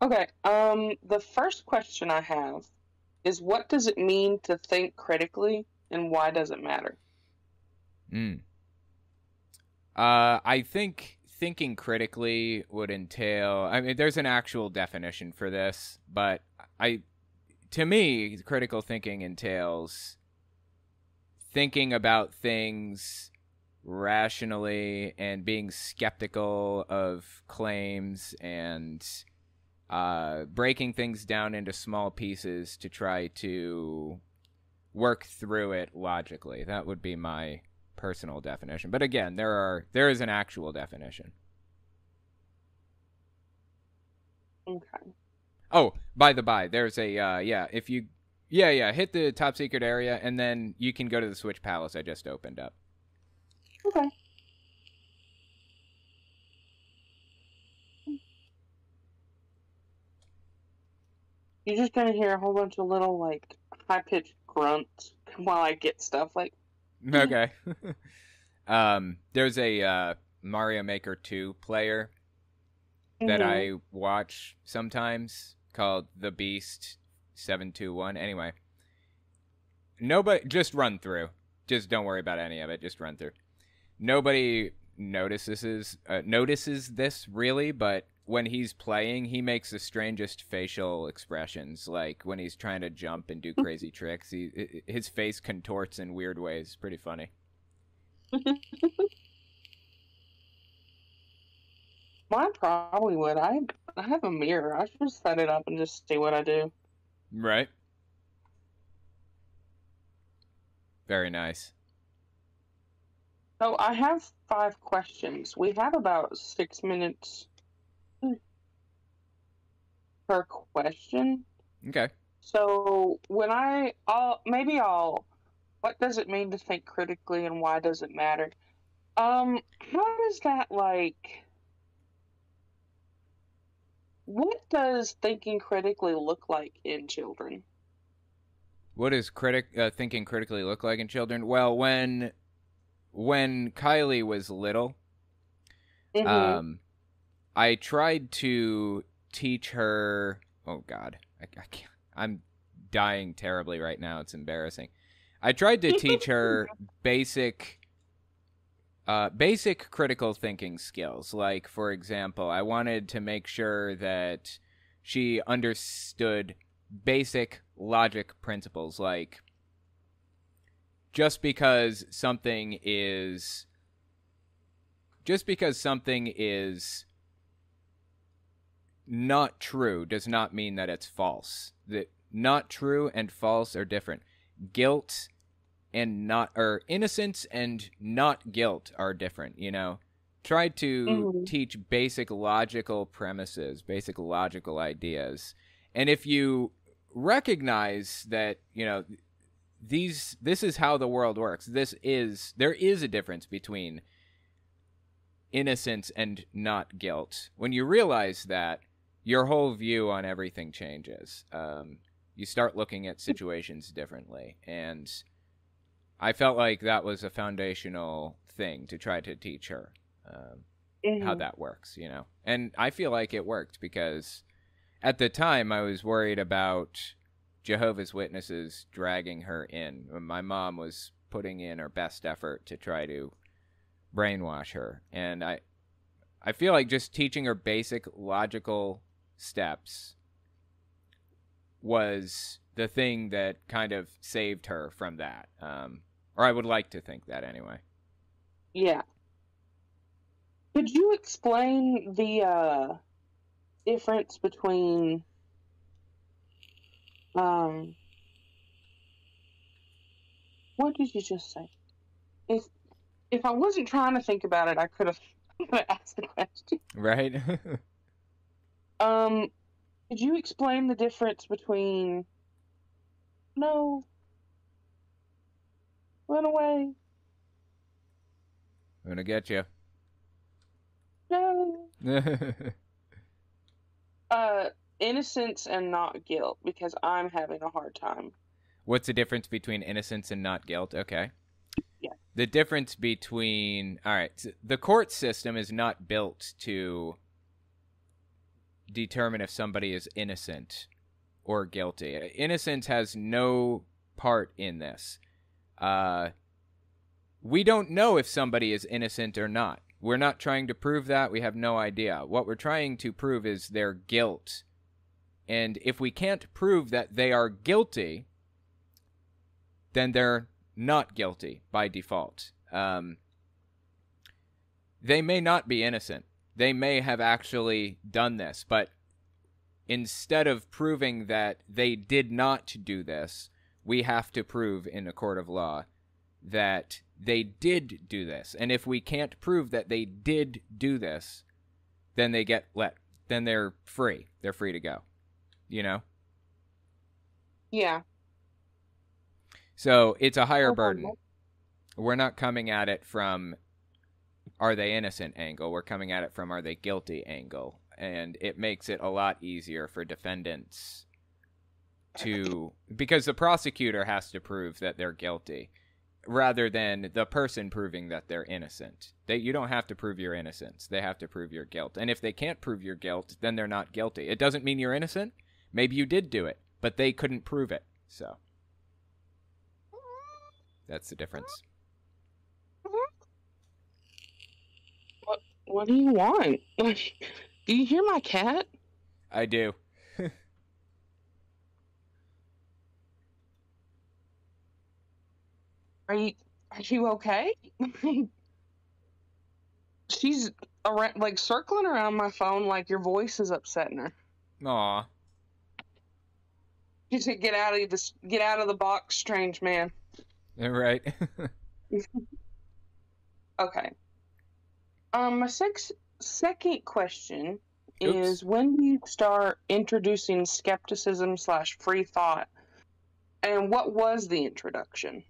Okay. The first question I have is what does it mean to think critically and why does it matter? Mm. I think thinking critically would entail. I mean, there's an actual definition for this, but I, to me, critical thinking entails thinking about things rationally and being skeptical of claims and breaking things down into small pieces to try to work through it logically. That would be my personal definition. But again, there is an actual definition. Okay. Oh, by the by, there's a yeah, if you yeah, hit the top secret area and then you can go to the Switch Palace I just opened up. Okay. You're just gonna hear a whole bunch of little like high pitched grunts while I get stuff like Okay. There's a Mario Maker 2 player that mm-hmm. I watch sometimes called The Beast 721. Anyway, nobody just run through. Just don't worry about any of it. Just run through. Nobody notices this really, but when he's playing, he makes the strangest facial expressions. Like when he's trying to jump and do crazy tricks, his face contorts in weird ways. Pretty funny. Mine probably would. I have a mirror. I should set it up and just see what I do. Right. Very nice. So I have 5 questions. We have about 6 minutes per question. Okay. So when I'll what does it mean to think critically and why does it matter? How does that what does thinking critically look like in children? What does thinking critically look like in children? Well, when Kylie was little, Mm-hmm. um, I tried to teach her. Oh God, I can't, I'm dying terribly right now. It's embarrassing. I tried to teach her basic critical thinking skills. Like, for example, I wanted to make sure that she understood basic logic principles, like just because something is just because something is not true does not mean that it's false. That not true and false are different. Guilt and not or innocence and not guilt are different, you know. Try to Mm-hmm. teach basic logical premises, basic logical ideas. And if you recognize that, you know, this is how the world works. There is a difference between innocence and not guilt. When you realize that, your whole view on everything changes. You start looking at situations differently, and I felt like that was a foundational thing to try to teach her how Mm-hmm. that works, you know. And I feel like it worked because at the time I was worried about Jehovah's Witnesses dragging her in. My mom was putting in her best effort to try to brainwash her, and I feel like just teaching her basic logical steps was the thing that kind of saved her from that. Or I would like to think that anyway. Yeah. Could you explain the difference between um what did you just say? If if I wasn't trying to think about it, I could have asked the question. Right? Um, could you explain the difference between no, run away, I'm gonna get you. no, uh, innocence and not guilt? Because I'm having a hard time. What's the difference between innocence and not guilt? Okay. Yeah. The difference between all right, so the court system is not built to determine if somebody is innocent or guilty. Innocence has no part in this. We don't know if somebody is innocent or not. We're not trying to prove that. We have no idea. What we're trying to prove is their guilt. And if we can't prove that they are guilty, then they're not guilty by default. They may not be innocent. They may have actually done this, but instead of proving that they did not do this, we have to prove in a court of law that they did do this. And if we can't prove that they did do this, then they get let. Then they're free. They're free to go. You know? Yeah. So it's a higher Okay. burden. We're not coming at it from are they innocent angle. We're coming at it from are they guilty angle. And it makes it a lot easier for defendants to, because the prosecutor has to prove that they're guilty rather than the person proving that they're innocent. You don't have to prove your innocence. They have to prove your guilt. And if they can't prove your guilt, then they're not guilty. It doesn't mean you're innocent. Maybe you did do it, but they couldn't prove it. So that's the difference. What do you want? Do you hear my cat? I do. Are you okay? She's around, like circling around my phone like your voice is upsetting her. Aw. You said get out of the box, strange man. Right. Okay. My second question Oops. is, when do you start introducing skepticism / free thought? And what was the introduction?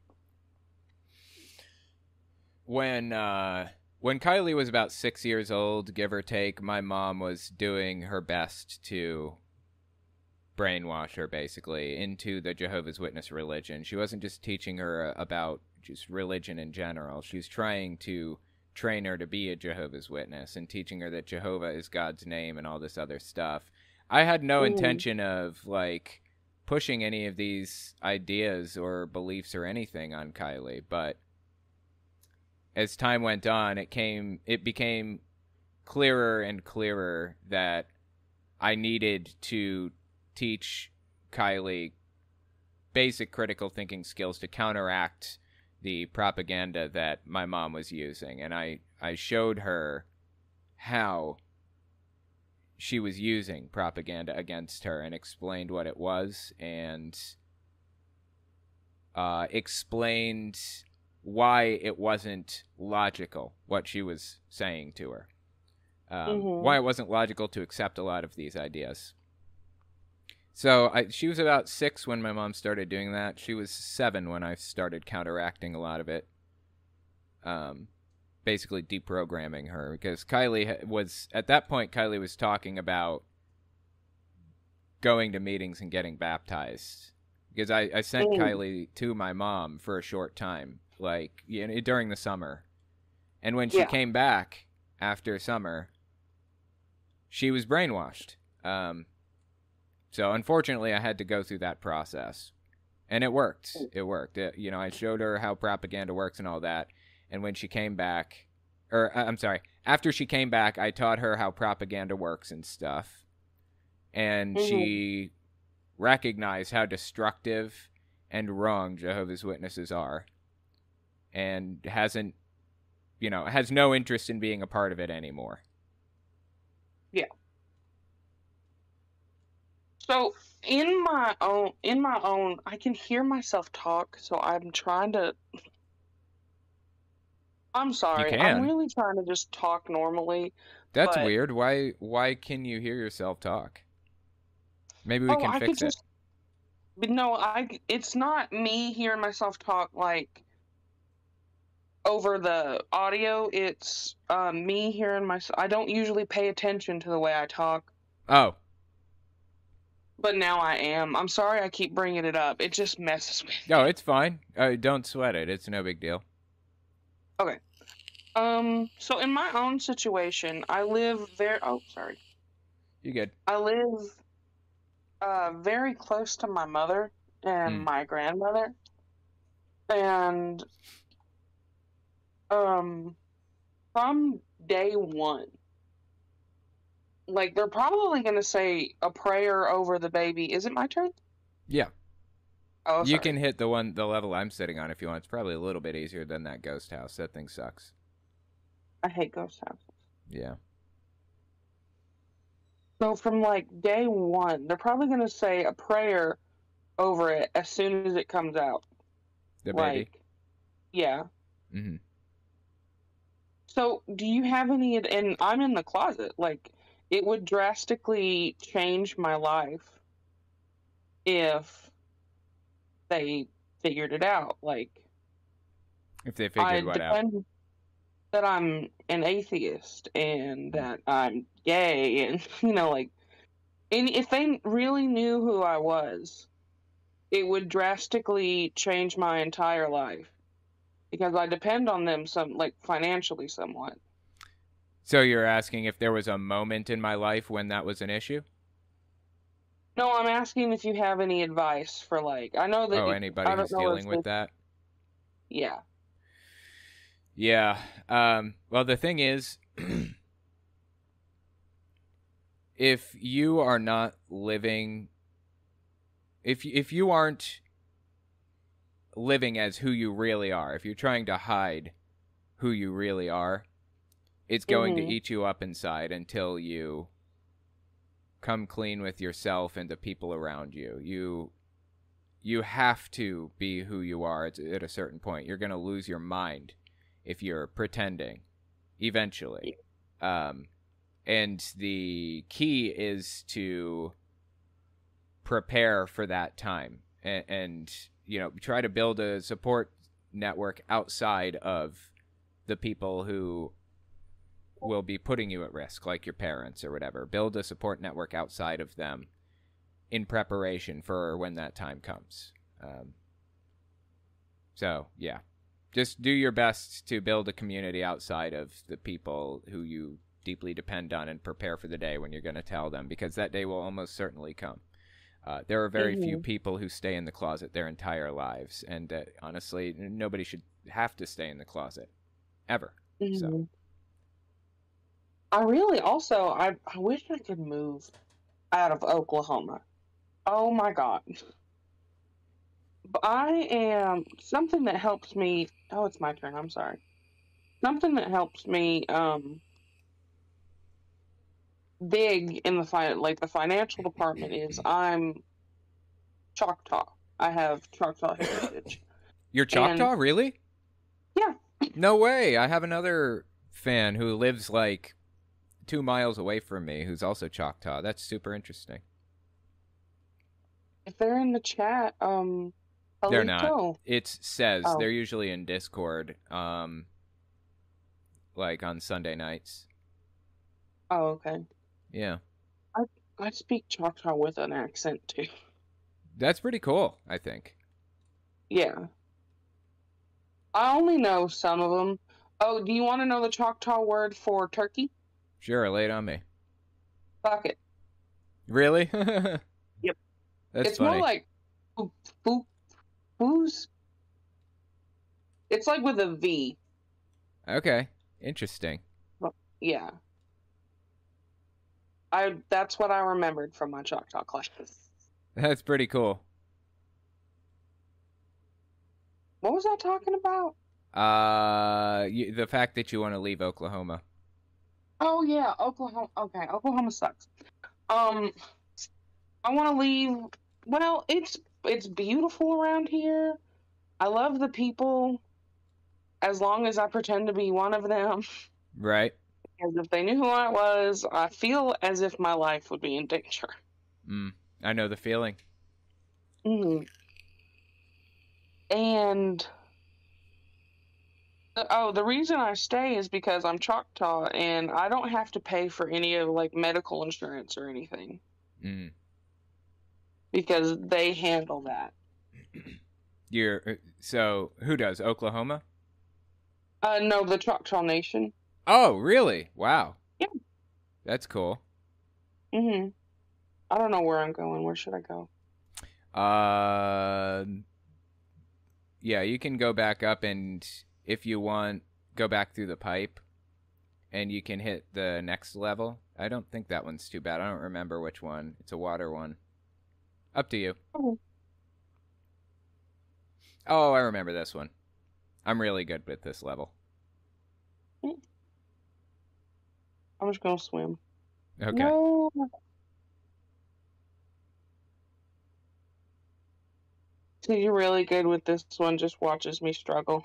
When Kylie was about 6 years old, give or take, my mom was doing her best to brainwash her, basically, into the Jehovah's Witness religion. She wasn't just teaching her about just religion in general. She was trying to train her to be a Jehovah's Witness and teaching her that Jehovah is God's name and all this other stuff. I had no intention of, like, pushing any of these ideas or beliefs or anything on Kylie, but as time went on, it became clearer and clearer that I needed to teach Kylie basic critical thinking skills to counteract the propaganda that my mom was using. And I showed her how she was using propaganda against her and explained what it was and explained why it wasn't logical what she was saying to her. Why it wasn't logical to accept a lot of these ideas. So she was about 6 when my mom started doing that. She was 7 when I started counteracting a lot of it. Basically deprogramming her, because Kylie was, at that point, Kylie was talking about going to meetings and getting baptized. Because I sent Kylie to my mom for a short time, like, during the summer. And when she came back after summer, she was brainwashed. So unfortunately, I had to go through that process. And it worked. It worked. I showed her how propaganda works and all that. And when she came back, after she came back, I taught her how propaganda works and stuff. And she recognized how destructive and wrong Jehovah's Witnesses are. And has no interest in being a part of it anymore. Yeah. So in my own, I can hear myself talk, so I'm trying to. I'm sorry. You can. I'm really trying to just talk normally. That's weird. Why can you hear yourself talk? Maybe we can fix it. But no, it's not me hearing myself talk like over the audio. It's me hearing myself. I don't usually pay attention to the way I talk. Oh. But now I am. I'm sorry I keep bringing it up. It just messes with me. No, it's fine. Don't sweat it. It's no big deal. Okay. So in my own situation, I live there. Oh, sorry. You good? I live very close to my mother and Mm. my grandmother, and um, from day one, like they're probably gonna say a prayer over the baby. Is it my turn? Yeah. Oh, You can sorry. hit the level I'm sitting on if you want. It's probably a little bit easier than that ghost house. That thing sucks. I hate ghost houses. Yeah. So from like day one, they're probably gonna say a prayer over it as soon as it comes out. The baby. Like, yeah. Mm-hmm. So, do you have any? And I'm in the closet. Like, it would drastically change my life if they figured it out. Like, If they I figured what out. depend that I'm an atheist and that I'm gay, and like, and if they really knew who I was, it would drastically change my entire life because I depend on them like financially somewhat. So you're asking if there was a moment in my life when that was an issue? No, I'm asking if you have any advice for like I know that Oh, anybody I don't who's know if dealing with that? yeah. Yeah. Well, the thing is, if you are not living, if you aren't living as who you really are, if you're trying to hide who you really are, it's going to Mhm. eat you up inside until you come clean with yourself and the people around you. You have to be who you are at a certain point. You're going to lose your mind if you're pretending eventually. And the key is to prepare for that time and try to build a support network outside of the people who will be putting you at risk, like your parents or whatever. Build a support network outside of them in preparation for when that time comes. So, yeah. Just do your best to build a community outside of the people who you deeply depend on and prepare for the day when you're going to tell them, because that day will almost certainly come. There are very few people who stay in the closet their entire lives, and honestly, nobody should have to stay in the closet, ever. So. Mhm. I really also I wish I could move out of Oklahoma. Oh my God. But I am something that helps me. Oh, it's my turn. I'm sorry. Something that helps me big in the financial department is I'm Choctaw. I have Choctaw heritage. You're And Choctaw, really? yeah, No way. I have another fan who lives like 2 miles away from me who's also Choctaw. That's super interesting. if they're in the chat, They're not. Alito. It says Oh, they're usually in Discord, like on Sunday nights. oh, okay. Yeah, I I speak Choctaw with an accent too. that's pretty cool, I think. Yeah, I only know some of them. Oh, do you want to know the Choctaw word for turkey? Sure, lay it on me. Fuck it. Really? Yep. That's It's more funny. like foo foos. It's like with a V. Okay, interesting. Yeah. That's what I remembered from my Choctaw classes. That's pretty cool. What was I talking about? The fact that you want to leave Oklahoma. Oh yeah, Oklahoma. Okay, Oklahoma sucks. Um, I want to leave. Well, it's beautiful around here. I love the people as long as I pretend to be one of them. Right. Because if they knew who I was, I feel as if my life would be in danger. I know the feeling. Mm. And the reason I stay is because I'm Choctaw and I don't have to pay for any of like medical insurance or anything Mm. because they handle that. So who does? Oklahoma? No, the Choctaw Nation. Oh, really? Wow. Yeah. That's cool. Mhm. I don't know where I'm going. Where should I go? Yeah, you can go back up, and if you want, go back through the pipe, and you can hit the next level. I don't think that one's too bad. I don't remember which one. It's a water one. Up to you. Oh. Oh, I remember this one. I'm really good with this level. I'm just gonna swim. Okay. No. So you're really good with this one. Just watches me struggle.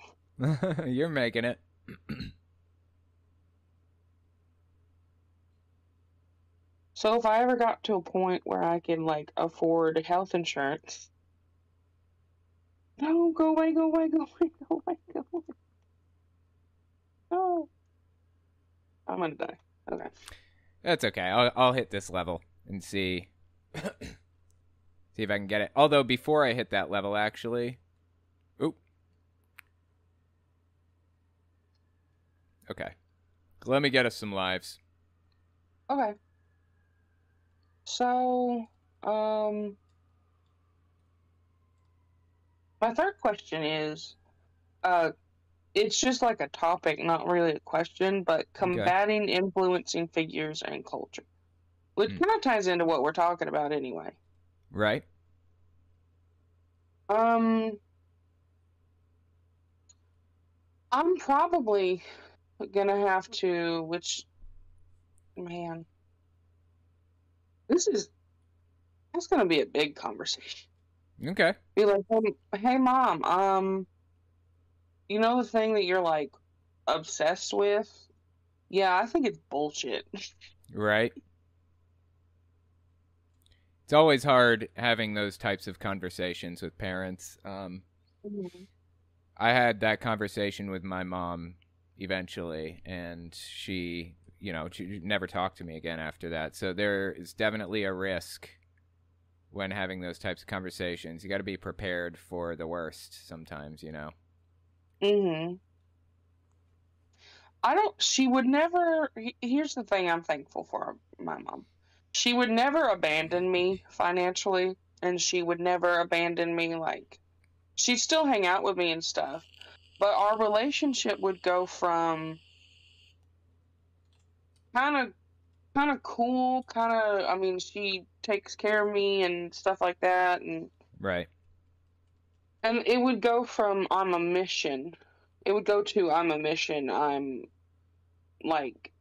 You're making it. So if I ever got to a point where I can like afford health insurance, no, go away, go away, go away, go away, go away. No, I'm gonna die. Okay. That's okay. I'll hit this level and see if I can get it. Although before I hit that level, actually, oop. Okay. Let me get us some lives. Okay. So, my third question is, it's just like a topic, not really a question, but combating influencing figures and culture, which kind of ties into what we're talking about anyway. Right. I'm probably gonna have to, which, man, that's gonna be a big conversation. Okay. Be like, hey mom, you know the thing that you're like obsessed with? Yeah, I think it's bullshit. Right. It's always hard having those types of conversations with parents. Mm-hmm. I had that conversation with my mom eventually, and she never talked to me again after that. So there is definitely a risk when having those types of conversations. You got to be prepared for the worst sometimes, Mm-hmm. She would never, here's the thing I'm thankful for my mom. She would never abandon me financially, and she would never abandon me, like, she'd still hang out with me and stuff, but our relationship would go from kind of cool, I mean, she takes care of me and stuff like that, and Right. And it would go from I'm a mission. It would go to I'm a mission. I'm like,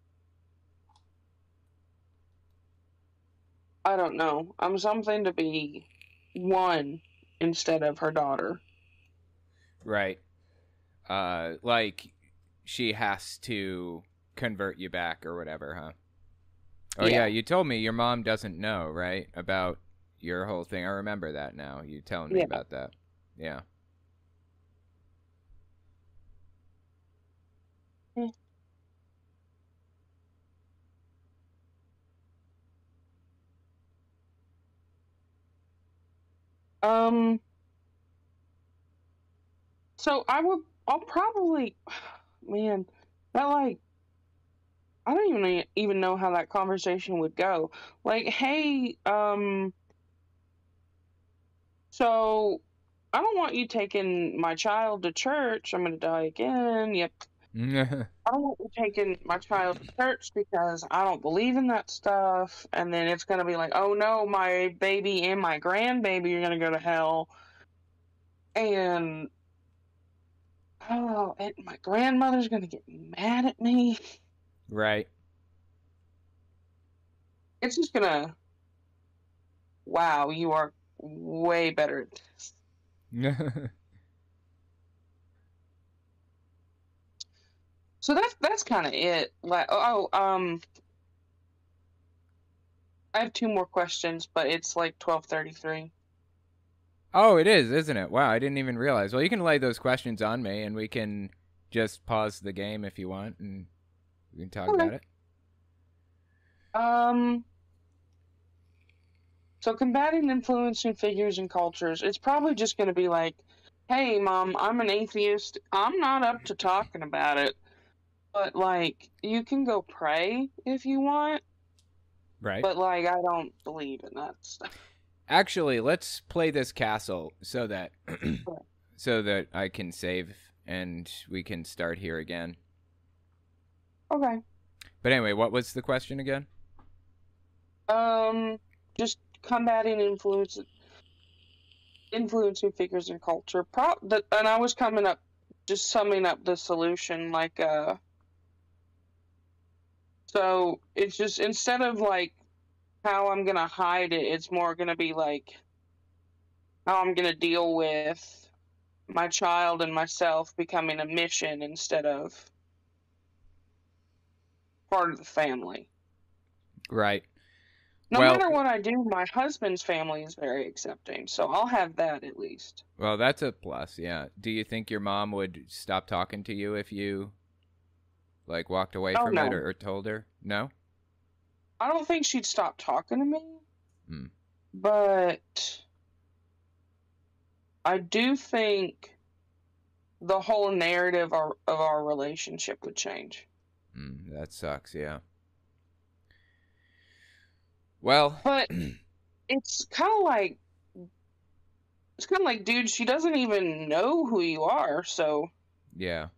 I don't know. I'm something to be one instead of her daughter. Right. Like she has to convert you back or whatever, huh? Oh yeah, you told me your mom doesn't know, right? About your whole thing. I remember that now. You telling me about that. Yeah. So I'll probably, man, that like, I don't even know how that conversation would go. Like, hey, so I don't want you taking my child to church. I'm gonna die again. Yep. I don't want you taking my child to church because I don't believe in that stuff. And then it's gonna be like, oh no, my baby and my grandbaby are gonna go to hell. And and my grandmother's gonna get mad at me. Right. It's just gonna, wow, you are way better at this. So that's kind of it. Like, I have two more questions, but it's like 12:33. Oh, it is, isn't it? Wow, I didn't even realize. Well, you can lay those questions on me, and we can just pause the game if you want, and we can talk about it. So combating influencing figures and cultures, it's probably just going to be like, hey, mom, I'm an atheist. I'm not up to talking about it. But, like, you can go pray if you want. Right. But like, I don't believe in that stuff. Actually, let's play this castle so that so that I can save and we can start here again. Okay. But anyway, what was the question again? Just combating influencing figures in culture. And I was just summing up the solution, like, so it's just, instead of like how I'm gonna hide it, it's more gonna be like how I'm gonna deal with my child and myself becoming a mission instead of part of the family. Right. No Well, matter what I do, my husband's family is very accepting, so I'll have that at least. well, that's a plus. Yeah. Do you think your mom would stop talking to you if you like walked away Oh from it no, or told her? No? I don't think she'd stop talking to me, Hmm. but I do think the whole narrative of our relationship would change. That sucks, yeah. Well, But it's kind of like, dude, she doesn't even know who you are, so yeah.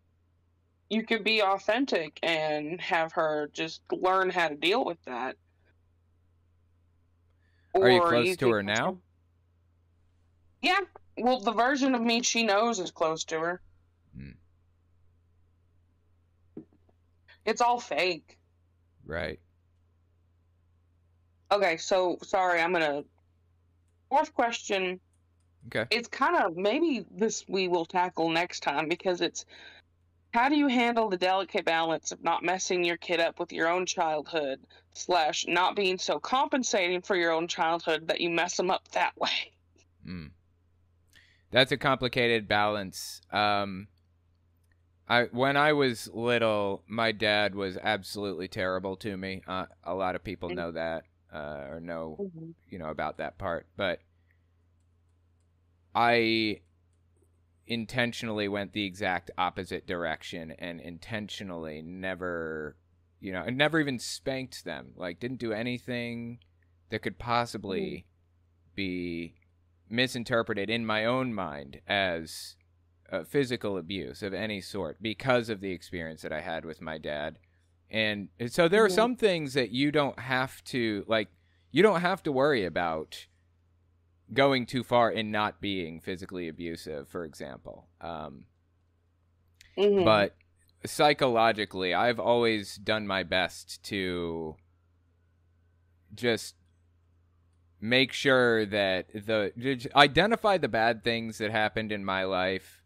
you could be authentic and have her just learn how to deal with that. Are you Or close you to could her now? yeah, well, the version of me she knows is close to her. Hmm. It's all fake. Right. Okay, so sorry, fourth question. Okay. It's kind of, maybe this we will tackle next time, because it's, how do you handle the delicate balance of not messing your kid up with your own childhood / not being so compensating for your own childhood that you mess them up that way? That's a complicated balance. When I was little, my dad was absolutely terrible to me. A lot of people know that or know, about that part. But I intentionally went the exact opposite direction and intentionally never, and never even spanked them. Like, didn't do anything that could possibly be misinterpreted in my own mind as physical abuse of any sort because of the experience that I had with my dad. And so there are some things that you don't have to worry about going too far in not being physically abusive, for example. But psychologically, I've always done my best to just make sure that identify the bad things that happened in my life,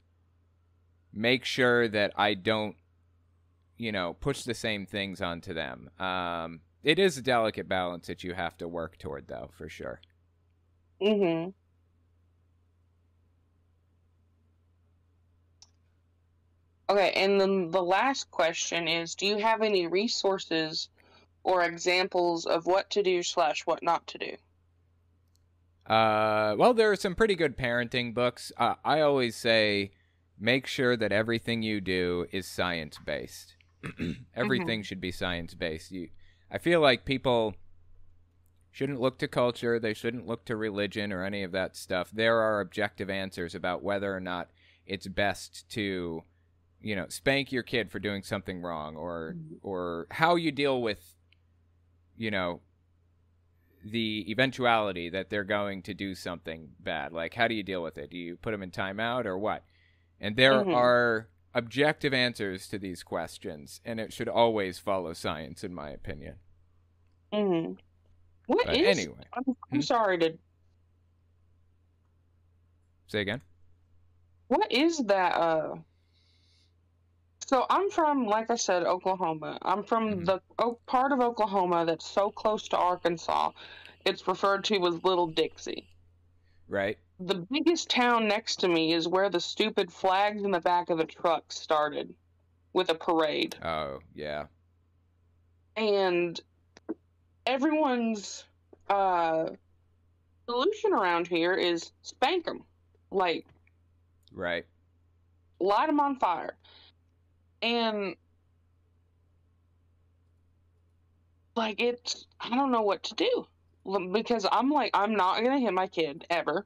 make sure that I don't, push the same things onto them. It is a delicate balance that you have to work toward, though, for sure. Okay, and then the last question is, do you have any resources or examples of what to do / what not to do? Well, there are some pretty good parenting books. I always say make sure that everything you do is science-based. Everything should be science-based. I feel like people shouldn't look to culture. They shouldn't look to religion or any of that stuff. There are objective answers about whether or not it's best to, spank your kid for doing something wrong, or how you deal with, the eventuality that they're going to do something bad. Like, how do you deal with it? Do you put them in timeout or what? And there are objective answers to these questions, and it should always follow science, in my opinion. Anyway. I'm sorry to... Say again? What is that, So I'm from, like I said, Oklahoma. I'm from the part of Oklahoma that's so close to Arkansas. It's referred to as Little Dixie. Right. The biggest town next to me is where the stupid flags in the back of the truck started with a parade. Oh, yeah. And everyone's solution around here is spank them. Like, right. Light them on fire. And like I don't know what to do because I'm like, I'm not gonna hit my kid ever,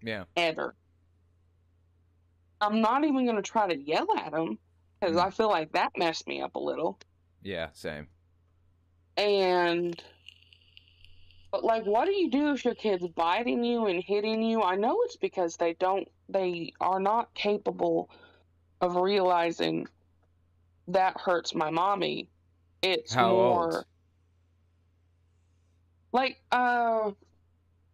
Yeah. ever. I'm not even gonna try to yell at him because I feel like that messed me up a little. Yeah, same. And but like, what do you do if your kid's biting you and hitting you? I know it's because they are not capable of realizing that hurts my mommy. It's How more old?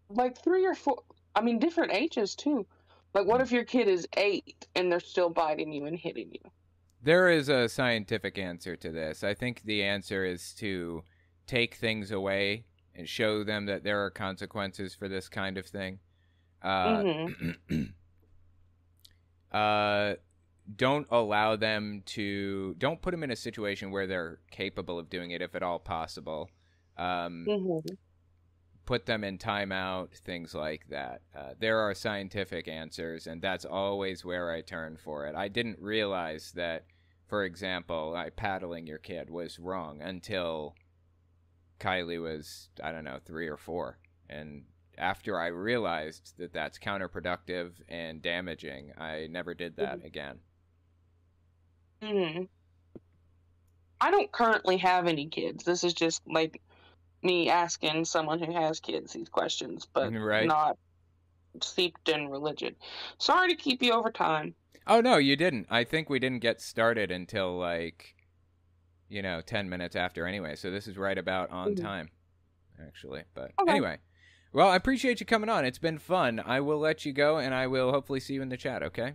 like 3 or 4. I mean, different ages too. Like, what if your kid is 8 and they're still biting you and hitting you? There is a scientific answer to this. I think the answer is to take things away and show them that there are consequences for this kind of thing. Mm-hmm. Don't allow them to. Don't put them in a situation where they're capable of doing it, if at all possible. Mm-hmm. Put them in timeout, things like that. There are scientific answers, and that's always where I turn for it. I didn't realize that, for example, paddling your kid was wrong until Kylie was, I don't know, 3 or 4. And after I realized that that's counterproductive and damaging, I never did that again. Mm-hmm. I don't currently have any kids. This is just like me asking someone who has kids these questions, but Right? not steeped in religion. Sorry to keep you over time. Oh, no, you didn't. I think we didn't get started until 10 minutes after anyway. So this is right about on time, actually. But Okay. anyway, well, I appreciate you coming on. It's been fun. I will let you go, and I will hopefully see you in the chat, okay?